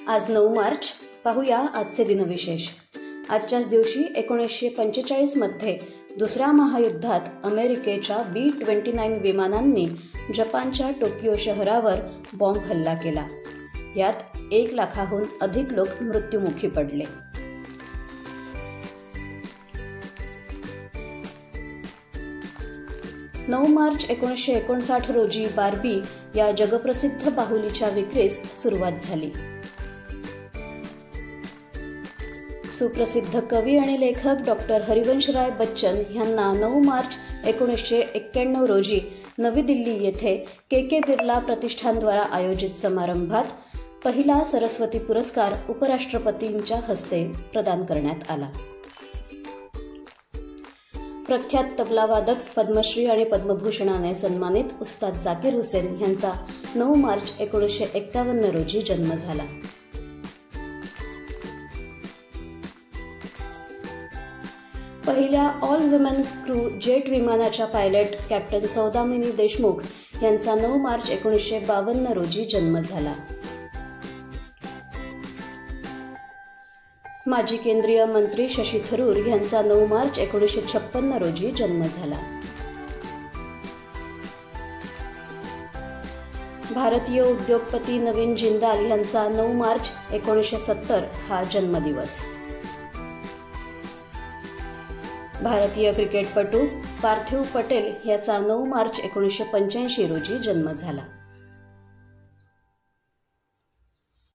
आज 9 मार्च. पाहूया आजचे दिनविशेष. आजच्याच दिवशी 1945 मध्ये दुसऱ्या महायुद्धात अमेरिकेच्या B-29 विमानांनी जपानच्या टोकियो शहरावर बॉम्ब हल्ला केला. यात 1 लाखाहून अधिक लोक मृत्युमुखी पडले. नऊ मार्च 1959 रोजी बार्बी या जगप्रसिद्ध बाहुलीच्या विक्रीस सुरुवात झाली. सुप्रसिद्ध कवी आणि लेखक डॉक्टर हरिवंशराय बच्चन यांना 9 मार्च 1991 रोजी नवी दिल्ली येथे के बिर्ला प्रतिष्ठानद्वारा आयोजित समारंभात पहिला सरस्वती पुरस्कार उपराष्ट्रपतींच्या हस्ते प्रदान करण्यात आला. प्रख्यात तबलावादक पद्मश्री आणि पद्मभूषणाने सन्मानित उस्ताद जाकीर हुसेन यांचा 9 मार्च 1951 रोजी जन्म झाला. पहिल्या ऑल वुमेन क्रू जेट विमानाच्या पायलट कॅप्टन सौदामिनी देशमुख यांचा 9 मार्च 1952 रोजी जन्म झाला. माजी केंद्रीय मंत्री शशी थरूर यांचा 9 मार्च 1956 रोजी जन्म झाला. भारतीय उद्योगपती नवीन जिंदाल यांचा 9 मार्च 1970 हा जन्मदिवस. भारतीय क्रिकेटपटू पार्थिव पटेल याचा 9 मार्च 1985 रोजी जन्म झाला.